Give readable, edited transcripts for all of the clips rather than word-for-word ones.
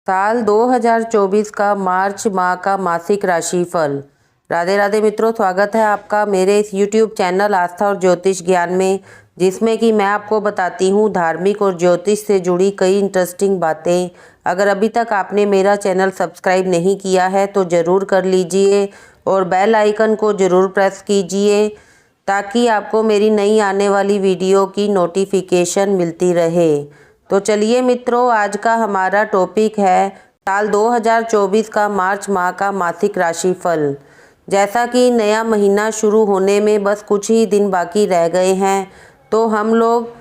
साल 2024 का मार्च माह का मासिक राशिफल। राधे राधे मित्रों, स्वागत है आपका मेरे इस YouTube चैनल आस्था और ज्योतिष ज्ञान में, जिसमें कि मैं आपको बताती हूँ धार्मिक और ज्योतिष से जुड़ी कई इंटरेस्टिंग बातें। अगर अभी तक आपने मेरा चैनल सब्सक्राइब नहीं किया है तो ज़रूर कर लीजिए और बेल आइकन को ज़रूर प्रेस कीजिए ताकि आपको मेरी नई आने वाली वीडियो की नोटिफिकेशन मिलती रहे। तो चलिए मित्रों, आज का हमारा टॉपिक है साल 2024 का मार्च माह का मासिक राशिफल। जैसा कि नया महीना शुरू होने में बस कुछ ही दिन बाकी रह गए हैं, तो हम लोग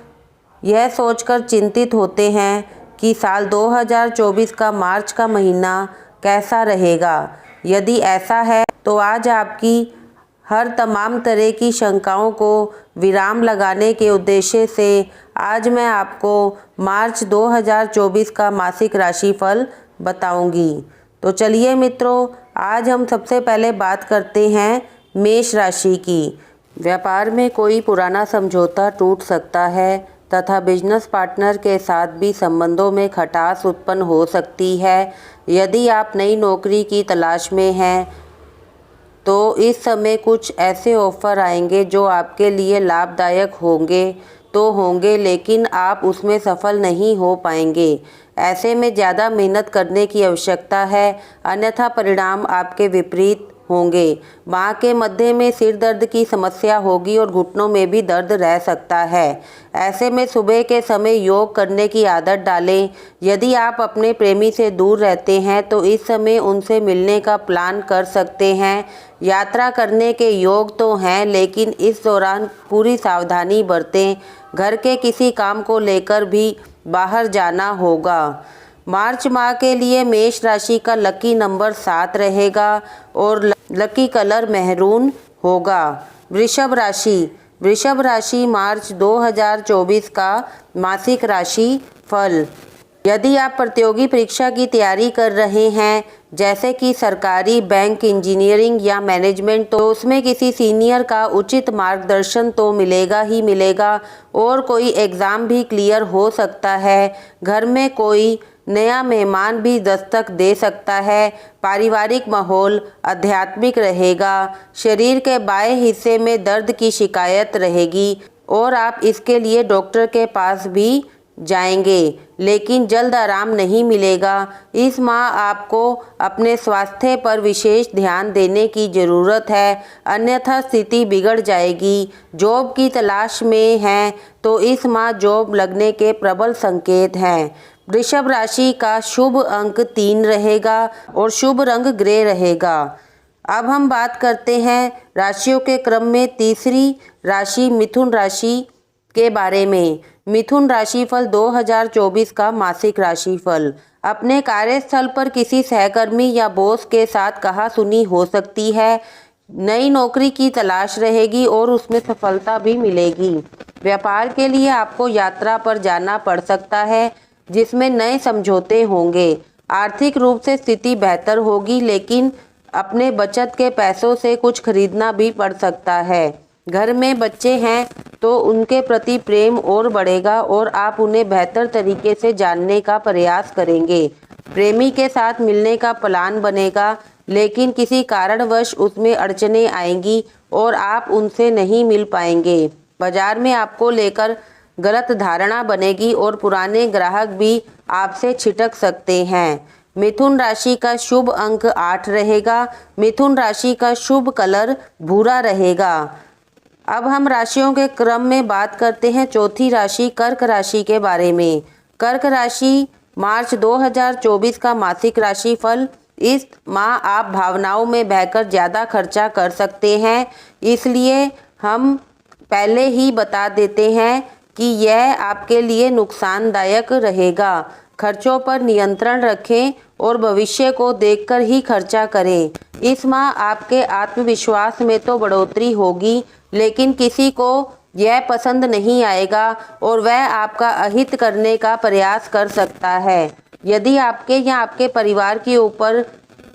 यह सोचकर चिंतित होते हैं कि साल 2024 का मार्च का महीना कैसा रहेगा। यदि ऐसा है तो आज आपकी हर तमाम तरह की शंकाओं को विराम लगाने के उद्देश्य से आज मैं आपको मार्च 2024 का मासिक राशिफल बताऊंगी। तो चलिए मित्रों, आज हम सबसे पहले बात करते हैं मेष राशि की। व्यापार में कोई पुराना समझौता टूट सकता है तथा बिजनेस पार्टनर के साथ भी संबंधों में खटास उत्पन्न हो सकती है। यदि आप नई नौकरी की तलाश में हैं तो इस समय कुछ ऐसे ऑफ़र आएंगे जो आपके लिए लाभदायक होंगे लेकिन आप उसमें सफल नहीं हो पाएंगे। ऐसे में ज़्यादा मेहनत करने की आवश्यकता है, अन्यथा परिणाम आपके विपरीत होंगे। माह के मध्य में सिर दर्द की समस्या होगी और घुटनों में भी दर्द रह सकता है। ऐसे में सुबह के समय योग करने की आदत डालें। यदि आप अपने प्रेमी से दूर रहते हैं तो इस समय उनसे मिलने का प्लान कर सकते हैं। यात्रा करने के योग तो हैं, लेकिन इस दौरान पूरी सावधानी बरतें। घर के किसी काम को लेकर भी बाहर जाना होगा। मार्च माह के लिए मेष राशि का लकी नंबर 7 रहेगा और लकी कलर मेहरून होगा। वृषभ राशि मार्च 2024 का मासिक राशि फल। यदि आप प्रतियोगी परीक्षा की तैयारी कर रहे हैं, जैसे कि सरकारी, बैंक, इंजीनियरिंग या मैनेजमेंट, तो उसमें किसी सीनियर का उचित मार्गदर्शन तो मिलेगा ही मिलेगा और कोई एग्ज़ाम भी क्लियर हो सकता है। घर में कोई नया मेहमान भी दस्तक दे सकता है। पारिवारिक माहौल आध्यात्मिक रहेगा। शरीर के बाएं हिस्से में दर्द की शिकायत रहेगी और आप इसके लिए डॉक्टर के पास भी जाएंगे, लेकिन जल्द आराम नहीं मिलेगा। इस माह आपको अपने स्वास्थ्य पर विशेष ध्यान देने की ज़रूरत है, अन्यथा स्थिति बिगड़ जाएगी। जॉब की तलाश में हैं तो इस माह जॉब लगने के प्रबल संकेत हैं। वृषभ राशि का शुभ अंक 3 रहेगा और शुभ रंग ग्रे रहेगा। अब हम बात करते हैं राशियों के क्रम में तीसरी राशि मिथुन राशि के बारे में। मिथुन राशिफल 2024 का मासिक राशिफल। अपने कार्यस्थल पर किसी सहकर्मी या बॉस के साथ कहासुनी हो सकती है। नई नौकरी की तलाश रहेगी और उसमें सफलता भी मिलेगी। व्यापार के लिए आपको यात्रा पर जाना पड़ सकता है, जिसमें नए समझौते होंगे। आर्थिक रूप से स्थिति बेहतर होगी, लेकिन अपने बचत के पैसों से कुछ खरीदना भी पड़ सकता है। घर में बच्चे हैं तो उनके प्रति प्रेम और बढ़ेगा और आप उन्हें बेहतर तरीके से जानने का प्रयास करेंगे। प्रेमी के साथ मिलने का प्लान बनेगा, लेकिन किसी कारणवश उसमें अड़चनें आएंगी और आप उनसे नहीं मिल पाएंगे। बाजार में आपको लेकर गलत धारणा बनेगी और पुराने ग्राहक भी आपसे छिटक सकते हैं। मिथुन राशि का शुभ अंक 8 रहेगा। मिथुन राशि का शुभ कलर भूरा रहेगा। अब हम राशियों के क्रम में बात करते हैं चौथी राशि कर्क राशि के बारे में। कर्क राशि मार्च 2024 का मासिक राशिफल। इस माह आप भावनाओं में बहकर ज़्यादा खर्चा कर सकते हैं, इसलिए हम पहले ही बता देते हैं कि यह आपके लिए नुकसानदायक रहेगा। खर्चों पर नियंत्रण रखें और भविष्य को देखकर ही खर्चा करें। इस माह आपके आत्मविश्वास में तो बढ़ोतरी होगी, लेकिन किसी को यह पसंद नहीं आएगा और वह आपका अहित करने का प्रयास कर सकता है। यदि आपके या आपके परिवार के ऊपर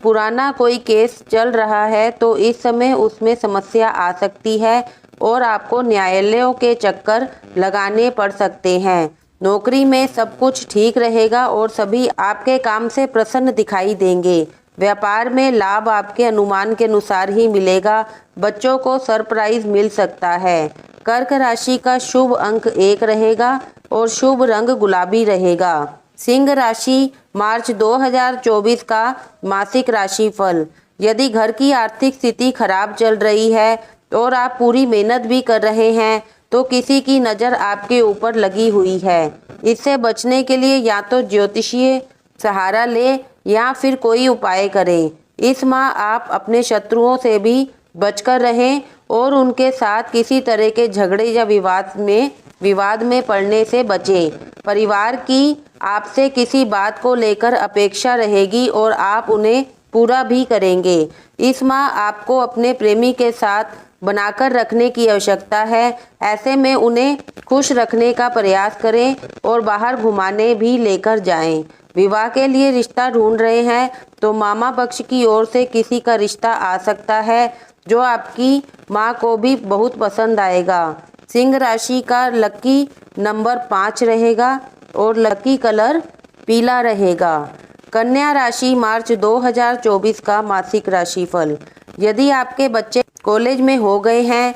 पुराना कोई केस चल रहा है तो इस समय उसमें समस्या आ सकती है और आपको न्यायालयों के चक्कर लगाने पड़ सकते हैं। नौकरी में सब कुछ ठीक रहेगा और सभी आपके काम से प्रसन्न दिखाई देंगे। व्यापार में लाभ आपके अनुमान के अनुसार ही मिलेगा। बच्चों को सरप्राइज मिल सकता है। कर्क राशि का शुभ अंक 1 रहेगा और शुभ रंग गुलाबी रहेगा। सिंह राशि मार्च 2024 का मासिक राशिफल। यदि घर की आर्थिक स्थिति खराब चल रही है और आप पूरी मेहनत भी कर रहे हैं तो किसी की नज़र आपके ऊपर लगी हुई है। इससे बचने के लिए या तो ज्योतिषीय सहारा लें या फिर कोई उपाय करें। इस माह आप अपने शत्रुओं से भी बचकर रहें और उनके साथ किसी तरह के झगड़े या विवाद में पड़ने से बचें। परिवार की आपसे किसी बात को लेकर अपेक्षा रहेगी और आप उन्हें पूरा भी करेंगे। इस माह आपको अपने प्रेमी के साथ बनाकर रखने की आवश्यकता है। ऐसे में उन्हें खुश रखने का प्रयास करें और बाहर घुमाने भी लेकर जाएं। विवाह के लिए रिश्ता ढूंढ रहे हैं तो मामा पक्ष की ओर से किसी का रिश्ता आ सकता है जो आपकी माँ को भी बहुत पसंद आएगा। सिंह राशि का लकी नंबर 5 रहेगा और लकी कलर पीला रहेगा। कन्या राशि मार्च 2024 का मासिक राशिफल। यदि आपके बच्चे कॉलेज में हो गए हैं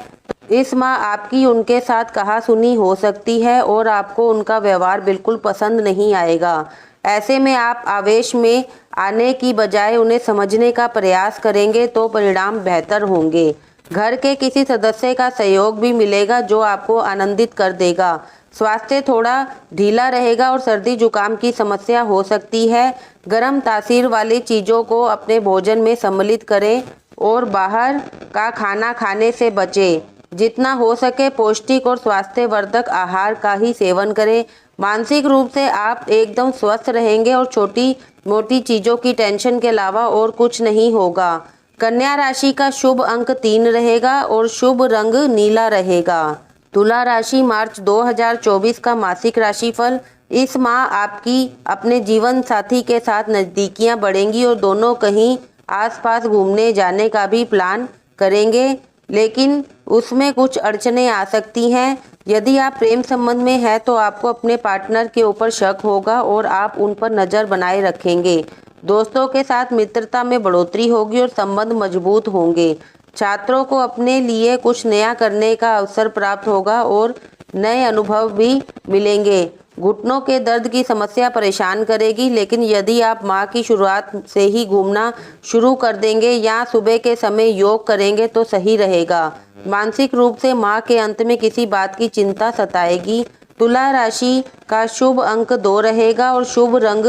इस माह आपकी उनके साथ कहासुनी हो सकती है और आपको उनका व्यवहार बिल्कुल पसंद नहीं आएगा। ऐसे में आप आवेश में आने की बजाय उन्हें समझने का प्रयास करेंगे तो परिणाम बेहतर होंगे। घर के किसी सदस्य का सहयोग भी मिलेगा जो आपको आनंदित कर देगा। स्वास्थ्य थोड़ा ढीला रहेगा और सर्दी जुकाम की समस्या हो सकती है। गर्म तासीर वाली चीज़ों को अपने भोजन में सम्मिलित करें और बाहर का खाना खाने से बचें। जितना हो सके पौष्टिक और स्वास्थ्यवर्धक आहार का ही सेवन करें। मानसिक रूप से आप एकदम स्वस्थ रहेंगे और छोटी मोटी चीज़ों की टेंशन के अलावा और कुछ नहीं होगा। कन्या राशि का शुभ अंक 3 रहेगा और शुभ रंग नीला रहेगा। तुला राशि मार्च 2024 का मासिक राशिफल। इस माह आपकी अपने जीवन साथी के साथ नज़दीकियां बढ़ेंगी और दोनों कहीं आसपास घूमने जाने का भी प्लान करेंगे, लेकिन उसमें कुछ अड़चनें आ सकती हैं। यदि आप प्रेम संबंध में हैं तो आपको अपने पार्टनर के ऊपर शक होगा और आप उन पर नज़र बनाए रखेंगे। दोस्तों के साथ मित्रता में बढ़ोतरी होगी और संबंध मजबूत होंगे। छात्रों को अपने लिए कुछ नया करने का अवसर प्राप्त होगा और नए अनुभव भी मिलेंगे। घुटनों के दर्द की समस्या परेशान करेगी, लेकिन यदि आप माह की शुरुआत से ही घूमना शुरू कर देंगे या सुबह के समय योग करेंगे तो सही रहेगा। मानसिक रूप से माह के अंत में किसी बात की चिंता सताएगी। तुला राशि का शुभ अंक 2 रहेगा और शुभ रंग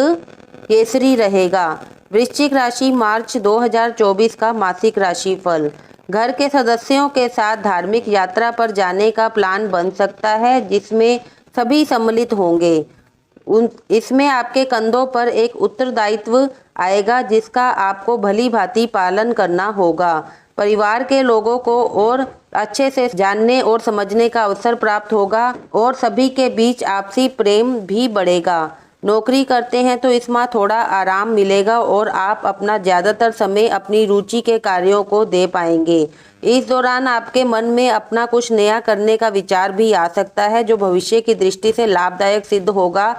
केसरी रहेगा। वृश्चिक राशि मार्च 2024 का मासिक राशिफल। घर के सदस्यों के साथ धार्मिक यात्रा पर जाने का प्लान बन सकता है जिसमें सभी सम्मिलित होंगे। इसमें आपके कंधों पर एक उत्तरदायित्व आएगा जिसका आपको भली भांति पालन करना होगा। परिवार के लोगों को और अच्छे से जानने और समझने का अवसर प्राप्त होगा और सभी के बीच आपसी प्रेम भी बढ़ेगा। नौकरी करते हैं तो इस माह थोड़ा आराम मिलेगा और आप अपना ज़्यादातर समय अपनी रुचि के कार्यों को दे पाएंगे। इस दौरान आपके मन में अपना कुछ नया करने का विचार भी आ सकता है जो भविष्य की दृष्टि से लाभदायक सिद्ध होगा।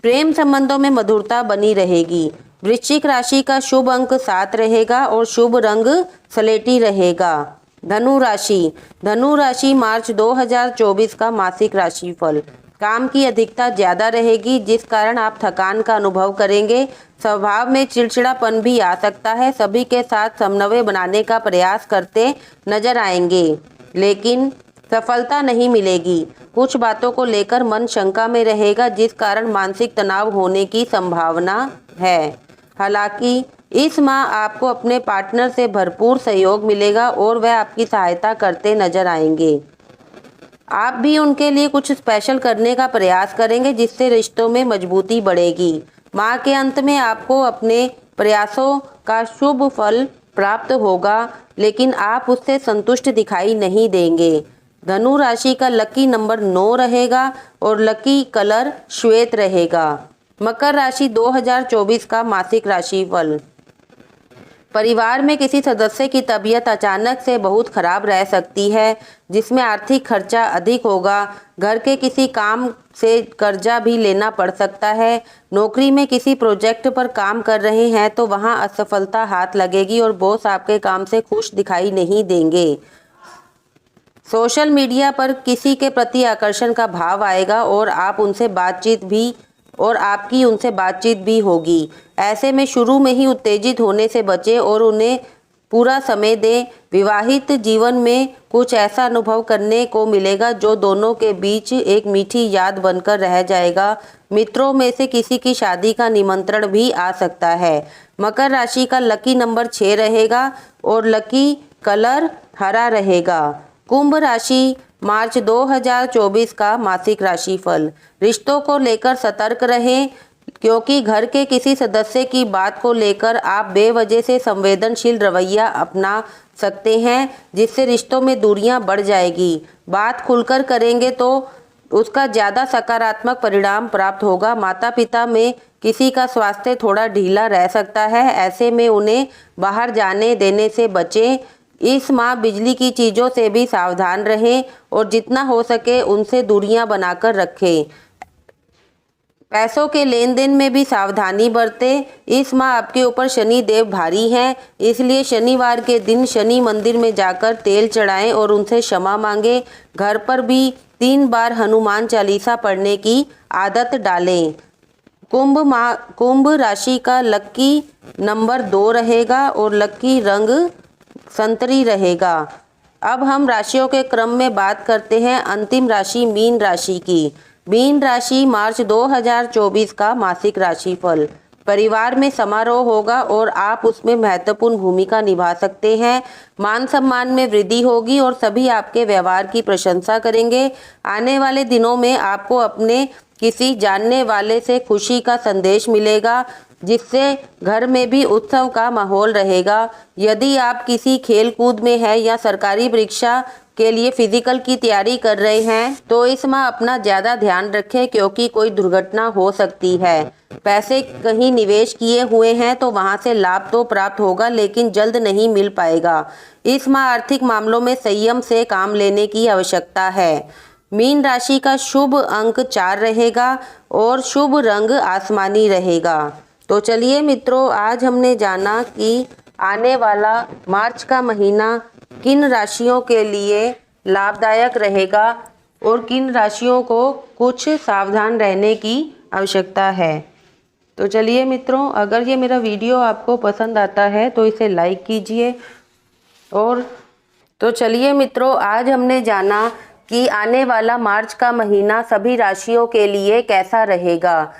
प्रेम संबंधों में मधुरता बनी रहेगी। वृश्चिक राशि का शुभ अंक 7 रहेगा और शुभ रंग सलेटी रहेगा। धनु राशि मार्च 2024 का मासिक राशिफल। काम की अधिकता ज़्यादा रहेगी जिस कारण आप थकान का अनुभव करेंगे। स्वभाव में चिड़चिड़ापन भी आ सकता है। सभी के साथ समन्वय बनाने का प्रयास करते नजर आएंगे लेकिन सफलता नहीं मिलेगी। कुछ बातों को लेकर मन शंका में रहेगा जिस कारण मानसिक तनाव होने की संभावना है। हालांकि इस माह आपको अपने पार्टनर से भरपूर सहयोग मिलेगा और वह आपकी सहायता करते नजर आएंगे। आप भी उनके लिए कुछ स्पेशल करने का प्रयास करेंगे जिससे रिश्तों में मजबूती बढ़ेगी। माह के अंत में आपको अपने प्रयासों का शुभ फल प्राप्त होगा लेकिन आप उससे संतुष्ट दिखाई नहीं देंगे। धनु राशि का लकी नंबर 9 रहेगा और लकी कलर श्वेत रहेगा। मकर राशि 2024 का मासिक राशिफल। परिवार में किसी सदस्य की तबीयत अचानक से बहुत खराब रह सकती है, जिसमें आर्थिक खर्चा अधिक होगा। घर के किसी काम से कर्जा भी लेना पड़ सकता है। नौकरी में किसी प्रोजेक्ट पर काम कर रहे हैं तो वहां असफलता हाथ लगेगी और बॉस आपके काम से खुश दिखाई नहीं देंगे। सोशल मीडिया पर किसी के प्रति आकर्षण का भाव आएगा और आपकी उनसे बातचीत भी होगी। ऐसे में शुरू में ही उत्तेजित होने से बचें और उन्हें पूरा समय दें। विवाहित जीवन में कुछ ऐसा अनुभव करने को मिलेगा जो दोनों के बीच एक मीठी याद बनकर रह जाएगा। मित्रों में से किसी की शादी का निमंत्रण भी आ सकता है। मकर राशि का लकी नंबर 6 रहेगा और लकी कलर हरा रहेगा। कुंभ राशि मार्च 2024 का मासिक राशिफल। रिश्तों को लेकर सतर्क रहें, क्योंकि घर के किसी सदस्य की बात को लेकर आप बेवजह से संवेदनशील रवैया अपना सकते हैं, जिससे रिश्तों में दूरियां बढ़ जाएगी। बात खुलकर करेंगे तो उसका ज़्यादा सकारात्मक परिणाम प्राप्त होगा। माता पिता में किसी का स्वास्थ्य थोड़ा ढीला रह सकता है, ऐसे में उन्हें बाहर जाने देने से बचें। इस माह बिजली की चीज़ों से भी सावधान रहें और जितना हो सके उनसे दूरियां बनाकर रखें। पैसों के लेन देन में भी सावधानी बरतें। इस माह आपके ऊपर शनि देव भारी हैं, इसलिए शनिवार के दिन शनि मंदिर में जाकर तेल चढ़ाएं और उनसे क्षमा मांगें। घर पर भी 3 बार हनुमान चालीसा पढ़ने की आदत डालें। कुंभ राशि का लकी नंबर 2 रहेगा और लकी रंग संतरी रहेगा। अब हम राशियों के क्रम में बात करते हैं अंतिम राशि मीन राशि की। मीन राशि मार्च 2024 का मासिक राशिफल। परिवार में समारोह होगा और आप उसमें महत्वपूर्ण भूमिका निभा सकते हैं। मान सम्मान में वृद्धि होगी और सभी आपके व्यवहार की प्रशंसा करेंगे। आने वाले दिनों में आपको अपने किसी जानने वाले से खुशी का संदेश मिलेगा, जिससे घर में भी उत्सव का माहौल रहेगा। यदि आप किसी खेल कूद में हैं या सरकारी परीक्षा के लिए फिजिकल की तैयारी कर रहे हैं तो इस माह अपना ज़्यादा ध्यान रखें, क्योंकि कोई दुर्घटना हो सकती है। पैसे कहीं निवेश किए हुए हैं तो वहां से लाभ तो प्राप्त होगा, लेकिन जल्द नहीं मिल पाएगा। इस माह आर्थिक मामलों में संयम से काम लेने की आवश्यकता है। मीन राशि का शुभ अंक 4 रहेगा और शुभ रंग आसमानी रहेगा। तो चलिए मित्रों, आज हमने जाना कि आने वाला मार्च का महीना किन राशियों के लिए लाभदायक रहेगा और किन राशियों को कुछ सावधान रहने की आवश्यकता है। तो चलिए मित्रों, अगर ये मेरा वीडियो आपको पसंद आता है तो इसे लाइक कीजिए। तो चलिए मित्रों, आज हमने जाना कि आने वाला मार्च का महीना सभी राशियों के लिए कैसा रहेगा।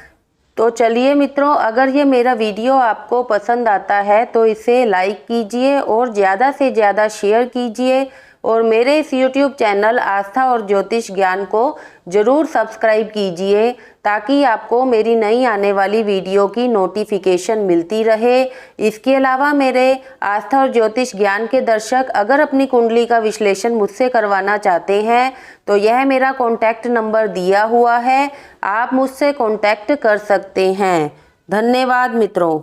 तो चलिए मित्रों, अगर ये मेरा वीडियो आपको पसंद आता है तो इसे लाइक कीजिए और ज़्यादा से ज़्यादा शेयर कीजिए और मेरे इस YouTube चैनल आस्था और ज्योतिष ज्ञान को ज़रूर सब्सक्राइब कीजिए, ताकि आपको मेरी नई आने वाली वीडियो की नोटिफिकेशन मिलती रहे। इसके अलावा मेरे आस्था और ज्योतिष ज्ञान के दर्शक अगर अपनी कुंडली का विश्लेषण मुझसे करवाना चाहते हैं तो यह मेरा कॉन्टैक्ट नंबर दिया हुआ है, आप मुझसे कॉन्टैक्ट कर सकते हैं। धन्यवाद मित्रों।